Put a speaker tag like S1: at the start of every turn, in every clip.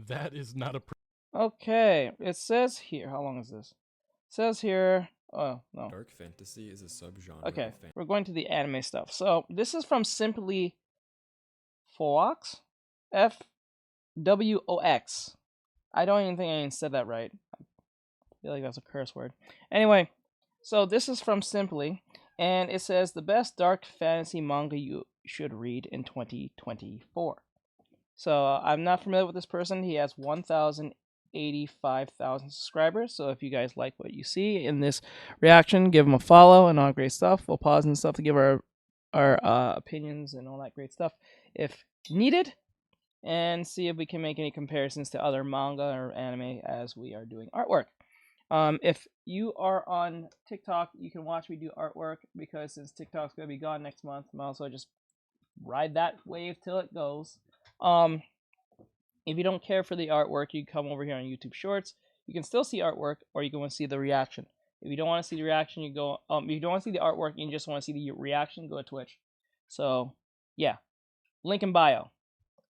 S1: That is not a
S2: Okay, it says here. How long is this? It says here. Oh no.
S3: Dark fantasy is a subgenre
S2: Okay,
S3: of fantasy.
S2: we're going to the anime stuff. So this is from Simply Fox, FWOX. I don't even think I even said that right. I feel like that's a curse word. Anyway, so this is from Simply, and it says the best dark fantasy manga you should read in 2024. So I'm not familiar with this person. He has 1,085,000 subscribers. So if you guys like what you see in this reaction, give him a follow and all great stuff. We'll pause and stuff to give our opinions and all that great stuff if needed, and see if we can make any comparisons to other manga or anime as we are doing artwork. If you are on TikTok, you can watch me do artwork, because since TikTok's gonna be gone next month, I'm also just ride that wave till it goes. Um, if you don't care for the artwork, you come over here on YouTube Shorts. You can still see artwork, or you can want to see the reaction. If you don't want to see the reaction, you go. If you don't want to see the artwork and you just want to see the reaction, go to Twitch. So, yeah, link in bio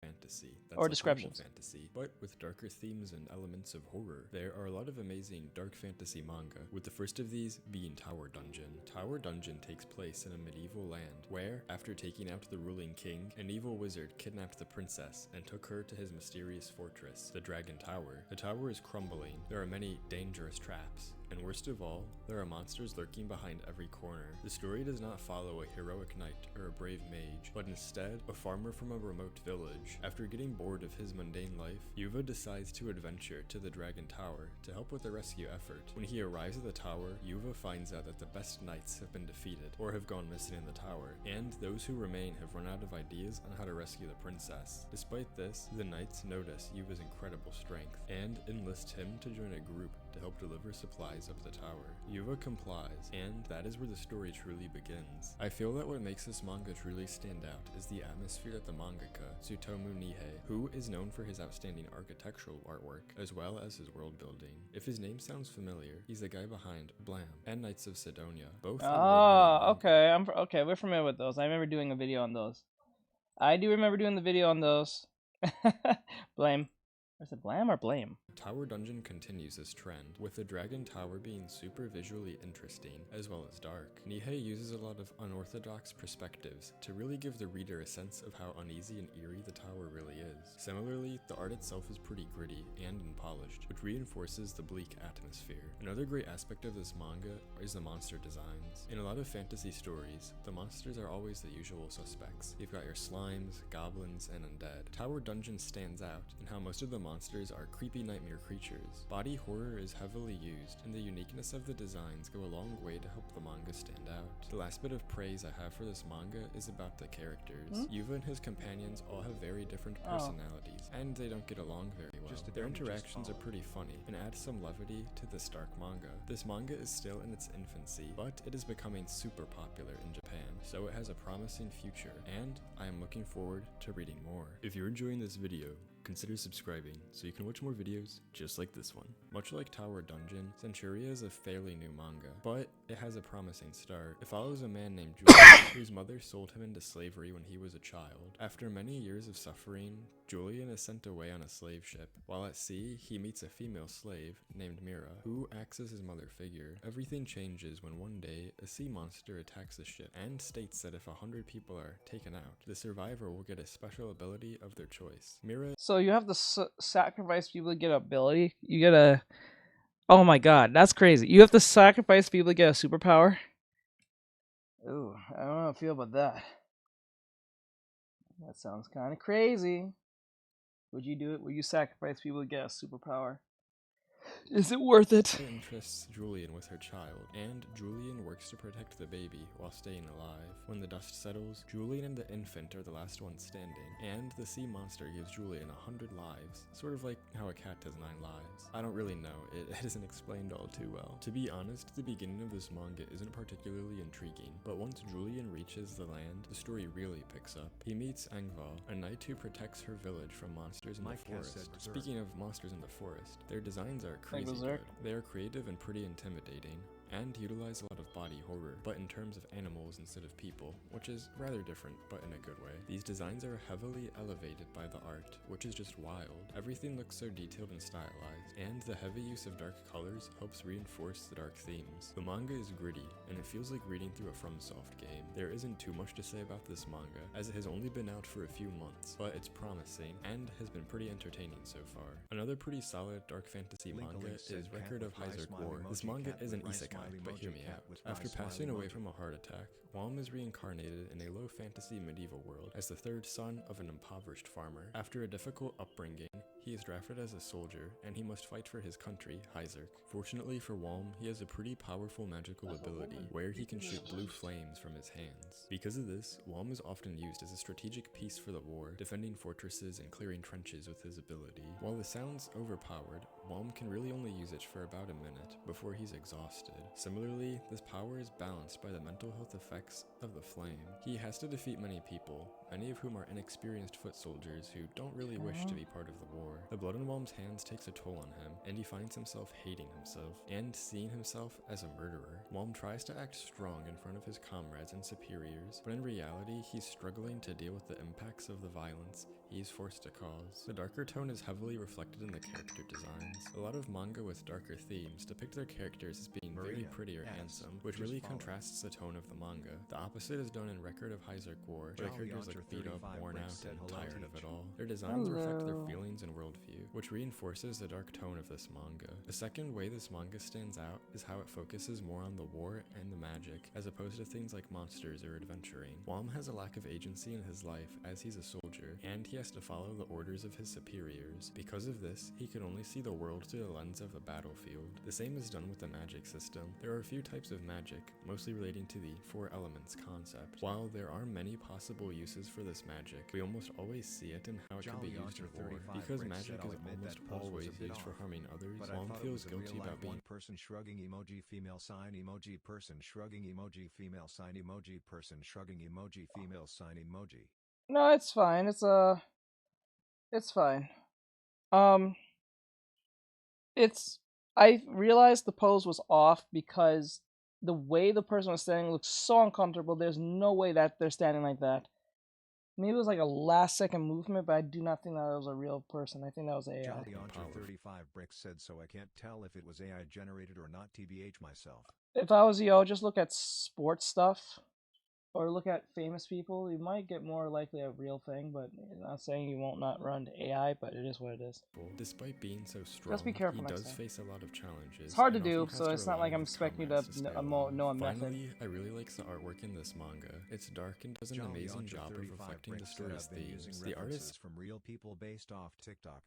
S3: Fantasy. That's
S2: or
S3: a primal
S2: descriptions.
S3: fantasy, but with darker themes and elements of horror. There are a lot of amazing dark fantasy manga, with the first of these being Tower Dungeon. Tower Dungeon takes place in a medieval land where, after taking out the ruling king, an evil wizard kidnapped the princess and took her to his mysterious fortress, the Dragon Tower. The tower is crumbling, there are many dangerous traps, and worst of all, there are monsters lurking behind every corner. The story does not follow a heroic knight or a brave mage, but instead, a farmer from a remote village. After getting bored of his mundane life, Yuva decides to adventure to the Dragon Tower to help with the rescue effort. When he arrives at the tower, Yuva finds out that the best knights have been defeated, or have gone missing in the tower, and those who remain have run out of ideas on how to rescue the princess. Despite this, the knights notice Yuva's incredible strength, and enlist him to join a group to help deliver supplies up the tower. Yuva complies, and that is where the story truly begins. I feel that what makes this manga truly stand out is the atmosphere that the mangaka, Tsutomu Nihei, who is known for his outstanding architectural artwork, as well as his world building. If his name sounds familiar, he's the guy behind Blam and Knights of Sidonia, both award-winning
S2: Okay. Okay. We're familiar with those. I remember doing a video on those. I do remember doing the video on those. Blame. Or is it Blam or Blame?
S3: Tower Dungeon continues this trend, with the Dragon Tower being super visually interesting, as well as dark. Nihei uses a lot of unorthodox perspectives to really give the reader a sense of how uneasy and eerie the tower really is. Similarly, the art itself is pretty gritty and unpolished, which reinforces the bleak atmosphere. Another great aspect of this manga is the monster designs. In a lot of fantasy stories, the monsters are always the usual suspects. You've got your slimes, goblins, and undead. Tower Dungeon stands out in how most of the monsters are creepy nightmare creatures. Body horror is heavily used, and the uniqueness of the designs go a long way to help the manga stand out. The last bit of praise I have for this manga is about the characters. Yuva and his companions all have very different personalities, and they don't get along very well. Their interactions are pretty funny, and add some levity to this dark manga. This manga is still in its infancy, but it is becoming super popular in Japan, so it has a promising future, and I am looking forward to reading more. If you're enjoying this video, consider subscribing so you can watch more videos just like this one. Much like Tower Dungeon, Centuria is a fairly new manga, but it has a promising start. It follows a man named Julian, whose mother sold him into slavery when he was a child. After many years of suffering, Julian is sent away on a slave ship. While at sea, he meets a female slave named Mira, who acts as his mother figure. Everything changes when one day, a sea monster attacks the ship and states that if 100 people are taken out, the survivor will get a special ability of their choice. Mira
S2: So you have to sacrifice people to get ability. You get a. Oh my god, that's crazy. You have to sacrifice people to get a superpower. Ooh, I don't know how I feel about that. That sounds kind of crazy. Would you do it? Would you sacrifice people to get a superpower? Is it worth it?
S3: entrusts Julian with her child, and Julian works to protect the baby while staying alive. When the dust settles, Julian and the infant are the last ones standing, and the sea monster gives Julian 100 lives, sort of like how a cat has 9 lives. I don't really know, it isn't explained all too well. To be honest, the beginning of this manga isn't particularly intriguing, but once Julian reaches the land, the story really picks up. He meets Angval, a knight who protects her village from monsters in the forest. Speaking of monsters in the forest, their designs are crazy good. They are creative and pretty intimidating, and utilize a lot of body horror, but in terms of animals instead of people, which is rather different, but in a good way. These designs are heavily elevated by the art, which is just wild. Everything looks so detailed and stylized, and the heavy use of dark colors helps reinforce the dark themes. The manga is gritty, and it feels like reading through a FromSoft game. There isn't too much to say about this manga, as it has only been out for a few months, but it's promising, and has been pretty entertaining so far. Another pretty solid dark fantasy manga is Record of Hyzark War. This manga is an isekai, but hear me out. After passing away from a heart attack, Walm is reincarnated in a low fantasy medieval world as the third son of an impoverished farmer. After a difficult upbringing, he is drafted as a soldier, and he must fight for his country, Hyzark. Fortunately for Walm, he has a pretty powerful magical ability, where he can shoot blue flames from his hands. Because of this, Walm is often used as a strategic piece for the war, defending fortresses and clearing trenches with his ability. While this sounds overpowered, Walm can really only use it for about a minute, before he's exhausted. Similarly, this power is balanced by the mental health effects of the flame. He has to defeat many people, many of whom are inexperienced foot soldiers who don't really wish to be part of the war. The blood on Walm's hands takes a toll on him, and he finds himself hating himself, and seeing himself as a murderer. Walm tries to act strong in front of his comrades and superiors, but in reality, he's struggling to deal with the impacts of the violence he is forced to cause. The darker tone is heavily reflected in the character designs. A lot of manga with darker themes depict their characters as being very pretty or handsome, which really contrasts the tone of the manga. The opposite is done in Record of Hyzark War, where the characters look beat up, worn out, and tired of it all. Their designs reflect their feelings and worldview, which reinforces the dark tone of this manga. The second way this manga stands out is how it focuses more on the war and the magic, as opposed to things like monsters or adventuring. Walm has a lack of agency in his life as he's a soldier, and he has to follow the orders of his superiors. Because of this, he can only see the world through the lens of the battlefield. The same is done with the magic system. There are a few types of magic, mostly relating to the 4 elements concept. While there are many possible uses for this magic, we almost always see it in how it can be used in war. Because magic is almost always used for harming others, Walm feels guilty about being
S1: person shrugging emoji female sign emoji person shrugging emoji female sign emoji person shrugging emoji female sign emoji.
S2: No, it's fine. It's fine. Um, I realized the pose was off because the way the person was standing looked so uncomfortable. There's no way that they're standing like that. Maybe it was like a last second movement, but I do not think that was a real person. I think that was AI.
S1: Jolly Oncher 35 Bricks said so. I can't tell if it was AI generated or not. TBH myself.
S2: If I was you, I would just look at sports stuff or look at famous people. You might get more likely a real thing, but I'm not saying you won't not run to AI, but it is what it is.
S3: Despite being so strong,
S2: Just be careful
S3: he
S2: next
S3: does
S2: time.
S3: face a lot of challenges.
S2: It's hard to
S3: and
S2: do,
S3: often has
S2: so it's not
S3: rely
S2: like
S3: on
S2: I'm
S3: his
S2: expecting you
S3: comrades
S2: to
S3: stay
S2: know a
S3: along.
S2: method.
S3: Finally, I really like the artwork in this manga. It's dark and does an
S1: Jolly
S3: amazing
S1: Oncher
S3: job of
S1: 35
S3: reflecting the
S1: Bricks said
S3: story's
S1: I've been using
S3: themes. The
S1: references
S3: artist
S1: from real people based off TikTok.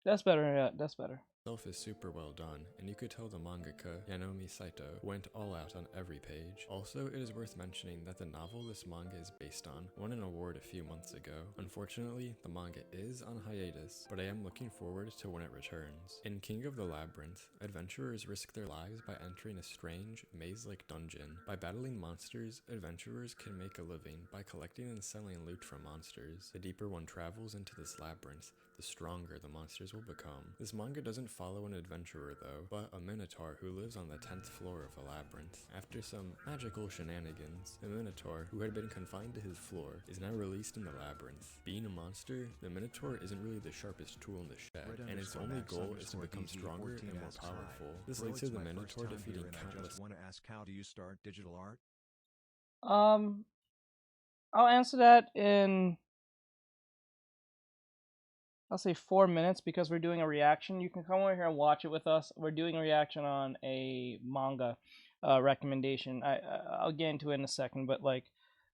S2: That's better. Yeah, that's better.
S3: itself is super well done, and you could tell the mangaka, Yanomi Saito, went all out on every page. Also, it is worth mentioning that the novel this manga is based on won an award a few months ago. Unfortunately, the manga is on hiatus, but I am looking forward to when it returns. In King of the Labyrinth, adventurers risk their lives by entering a strange, maze-like dungeon. By battling monsters, adventurers can make a living by collecting and selling loot from monsters. The deeper one travels into this labyrinth, the stronger the monsters will become. This manga doesn't follow an adventurer though, but a minotaur who lives on the 10th floor of a labyrinth. After some magical shenanigans, the minotaur, who had been confined to his floor, is now released in the labyrinth. Being a monster, the minotaur isn't really the sharpest tool in the shed, and its only goal is to become stronger and more powerful. This leads to the minotaur defeating countless.
S1: I just want to ask, how do you start digital art?
S2: I'll answer that in, I'll say 4 minutes, because we're doing a reaction. You can come over here and watch it with us. We're doing a reaction on a manga recommendation. I'll get into it in a second, but like,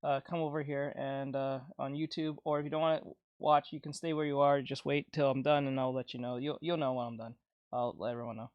S2: come over here and on YouTube, or if you don't want to watch, you can stay where you are. Just wait till I'm done, and I'll let you know. You'll know when I'm done. I'll let everyone know.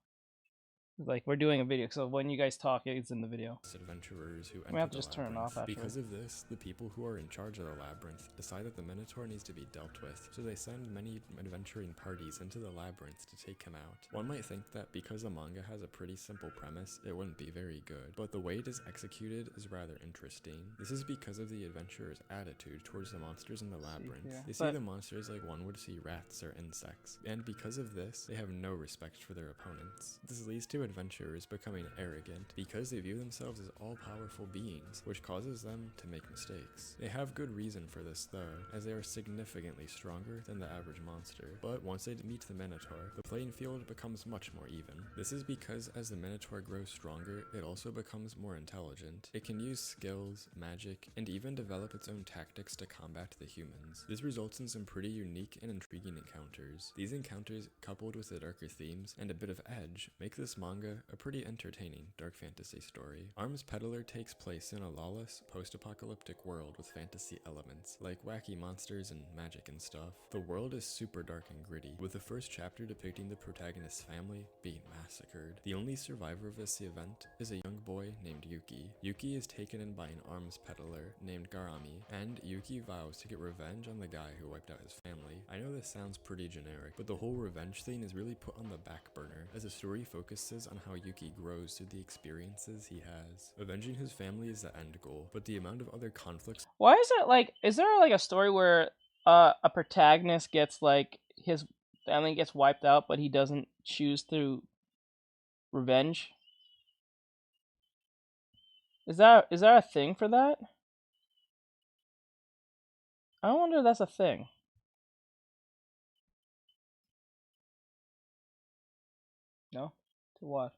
S2: Like, we're doing a video, so when you guys talk, it's in the video.
S3: Adventurers who
S2: We have
S3: enter
S2: to
S3: the
S2: just turn it off,
S3: labyrinth.
S2: actually.
S3: Because of this, the people who are in charge of the labyrinth decide that the minotaur needs to be dealt with, so they send many adventuring parties into the labyrinth to take him out. One might think that because the manga has a pretty simple premise, it wouldn't be very good, but the way it is executed is rather interesting. This is because of the adventurer's attitude towards the monsters in the labyrinth. They see the monsters like one would see rats or insects, and because of this, they have no respect for their opponents. This leads to adventurers becoming arrogant because they view themselves as all-powerful beings, which causes them to make mistakes. They have good reason for this though, as they are significantly stronger than the average monster, but once they meet the Minotaur, the playing field becomes much more even. This is because as the Minotaur grows stronger, it also becomes more intelligent. It can use skills, magic, and even develop its own tactics to combat the humans. This results in some pretty unique and intriguing encounters. These encounters, coupled with the darker themes and a bit of edge, make this manga a pretty entertaining dark fantasy story. Arms Peddler takes place in a lawless, post-apocalyptic world with fantasy elements, like wacky monsters and magic and stuff. The world is super dark and gritty, with the first chapter depicting the protagonist's family being massacred. The only survivor of this event is a young boy named Yuki. Yuki is taken in by an arms peddler named Garami, and Yuki vows to get revenge on the guy who wiped out his family. I know this sounds pretty generic, but the whole revenge thing is really put on the back burner, as the story focuses on how Yuki grows through the experiences he has. Avenging his family is the end goal, but the amount of other conflicts...
S2: Why is it like, is there like a story where a protagonist gets like, his family gets wiped out, but he doesn't choose to revenge? Is there a thing for that? I wonder if that's a thing. No? To what?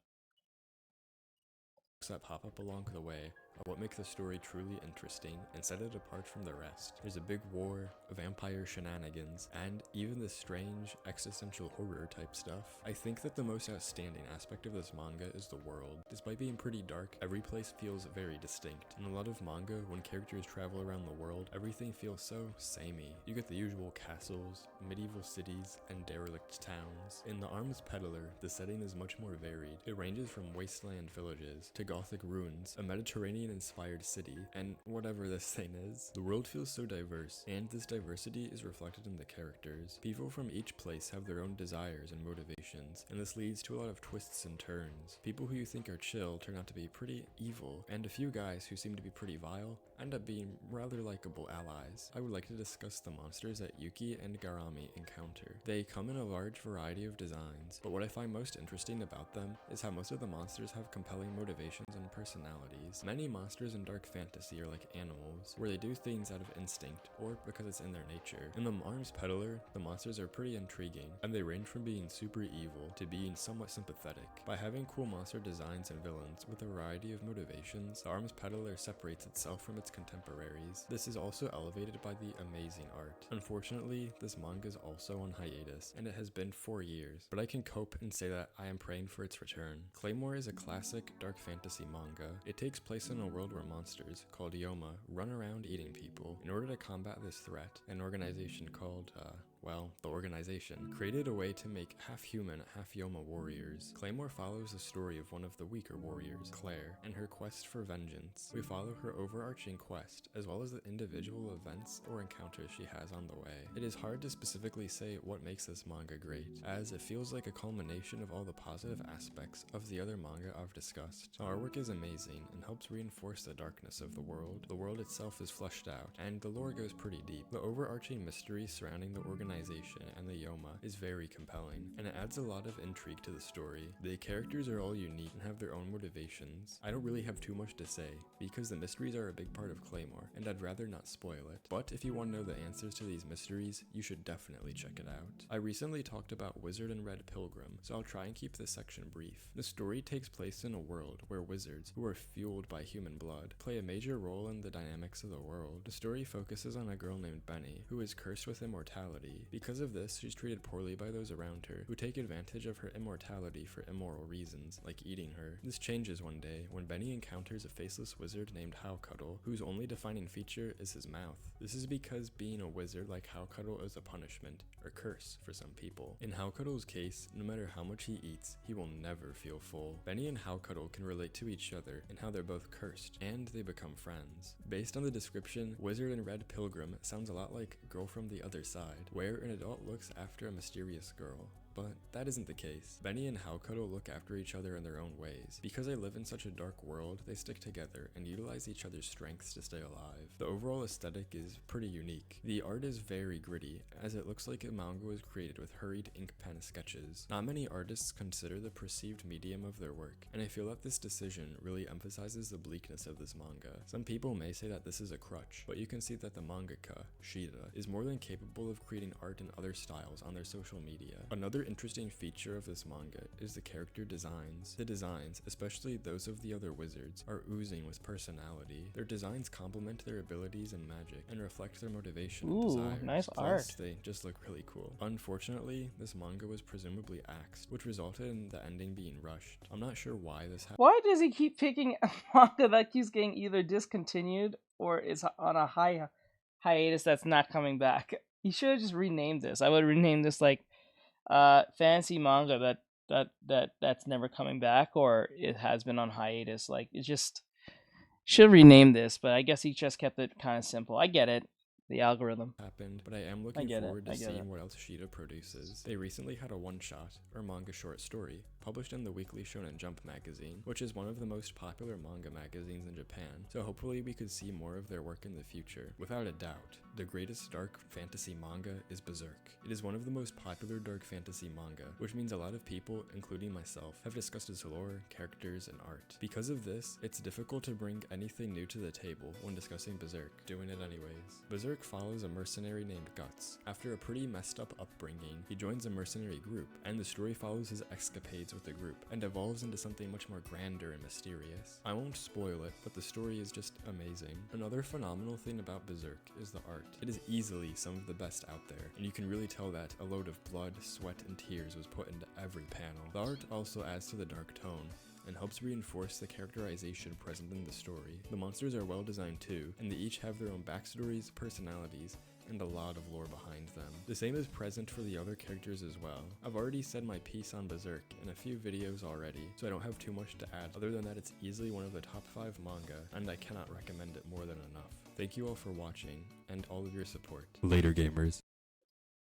S3: that pop up along the way are what make the story truly interesting and set it apart from the rest. There's a big war, vampire shenanigans, and even this strange existential horror type stuff. I think that the most outstanding aspect of this manga is the world. Despite being pretty dark, every place feels very distinct. In a lot of manga, when characters travel around the world, everything feels so samey. You get the usual castles, medieval cities, and derelict towns. In The Arms Peddler, the setting is much more varied. It ranges from wasteland villages to Gothic ruins, a Mediterranean-inspired city, and whatever this thing is. The world feels so diverse, and this diversity is reflected in the characters. People from each place have their own desires and motivations, and this leads to a lot of twists and turns. People who you think are chill turn out to be pretty evil, and a few guys who seem to be pretty vile end up being rather likable allies. I would like to discuss the monsters that Yuki and Garami encounter. They come in a large variety of designs, but what I find most interesting about them is how most of the monsters have compelling motivations and personalities. Many monsters in dark fantasy are like animals, where they do things out of instinct, or because it's in their nature. In The Arms Peddler, the monsters are pretty intriguing, and they range from being super evil to being somewhat sympathetic. By having cool monster designs and villains with a variety of motivations, The Arms Peddler separates itself from its contemporaries. This is also elevated by the amazing art. Unfortunately, this manga is also on hiatus, and it has been 4 years, but I can cope and say that I am praying for its return. Claymore is a classic dark fantasy manga. It takes place in a world where monsters, called Yoma, run around eating people. In order to combat this threat, an organization called, the organization created a way to make half-human, half-Yoma warriors. Claymore follows the story of one of the weaker warriors, Claire, and her quest for vengeance. We follow her overarching quest, as well as the individual events or encounters she has on the way. It is hard to specifically say what makes this manga great, as it feels like a culmination of all the positive aspects of the other manga I've discussed. The artwork is amazing and helps reinforce the darkness of the world. The world itself is fleshed out, and the lore goes pretty deep. The overarching mystery surrounding the organization and the Yoma is very compelling, and it adds a lot of intrigue to the story. The characters are all unique and have their own motivations. I don't really have too much to say, because the mysteries are a big part of Claymore, and I'd rather not spoil it. But if you want to know the answers to these mysteries, you should definitely check it out. I recently talked about Wizard and Red Pilgrim, so I'll try and keep this section brief. The story takes place in a world where wizards, who are fueled by human blood, play a major role in the dynamics of the world. The story focuses on a girl named Benny, who is cursed with immortality. Because of this, she's treated poorly by those around her, who take advantage of her immortality for immoral reasons, like eating her. This changes one day, when Benny encounters a faceless wizard named Howcuddle, whose only defining feature is his mouth. This is because being a wizard like Howcuddle is a punishment, or curse, for some people. In Howcuddle's case, no matter how much he eats, he will never feel full. Benny and Howcuddle can relate to each other, and how they're both cursed, and they become friends. Based on the description, Wizard and Red Pilgrim sounds a lot like Girl from the Other Side, where an adult looks after a mysterious girl, but that isn't the case. Benny and Haokoro look after each other in their own ways. Because they live in such a dark world, they stick together and utilize each other's strengths to stay alive. The overall aesthetic is pretty unique. The art is very gritty, as it looks like a manga was created with hurried ink pen sketches. Not many artists consider the perceived medium of their work, and I feel that this decision really emphasizes the bleakness of this manga. Some people may say that this is a crutch, but you can see that the mangaka, Shida, is more than capable of creating art in other styles on their social media. Another interesting feature of this manga is the character designs. The designs, especially those of the other wizards, are oozing with personality. Their designs complement their abilities and magic, and reflect their motivation and desires.
S2: Nice
S3: Plus,
S2: art.
S3: they just look really cool. Unfortunately, this manga was presumably axed, which resulted in the ending being rushed. I'm not sure why this happened.
S2: Why does he keep picking a manga that keeps getting either discontinued or is on a hiatus that's not coming back? He should have just renamed this. I would rename this like fantasy manga that's never coming back, or it has been on hiatus. Like, it just should rename this, but I guess he just kept it kind of simple. I get it. The algorithm
S3: Happened, but I am looking forward to seeing what else Shida produces. They recently had a one-shot, or manga short story, published in the weekly Shonen Jump magazine, which is one of the most popular manga magazines in Japan, so hopefully we could see more of their work in the future. Without a doubt, the greatest dark fantasy manga is Berserk. It is one of the most popular dark fantasy manga, which means a lot of people, including myself, have discussed its lore, characters, and art. Because of this, it's difficult to bring anything new to the table when discussing Berserk, doing it anyways. Berserk follows a mercenary named Guts. After a pretty messed up upbringing, he joins a mercenary group, and the story follows his escapades with the group, and evolves into something much more grander and mysterious. I won't spoil it, but the story is just amazing. Another phenomenal thing about Berserk is the art. It is easily some of the best out there, and you can really tell that a load of blood, sweat, and tears was put into every panel. The art also adds to the dark tone, and helps reinforce the characterization present in the story. The monsters are well designed too, and they each have their own backstories, personalities, and a lot of lore behind them. The same is present for the other characters as well. I've already said my piece on Berserk in a few videos already, so I don't have too much to add other than that it's easily one of the top 5 manga, and I cannot recommend it more than enough. Thank you all for watching, and all of your support. Later, gamers.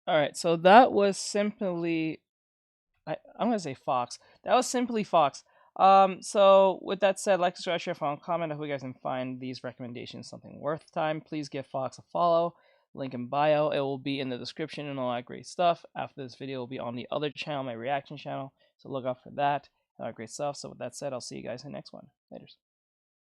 S2: Alright, so that was simply... I'm going to say Fox. That was simply Fox. So with that said, like, subscribe, share, follow, and comment. I hope you guys can find these recommendations something worth time. Please give Fox a follow. Link in bio. It will be in the description and all that great stuff. After this video, it will be on the other channel, my reaction channel. So look out for that. All that great stuff. So with that said, I'll see you guys in the next one. Laters.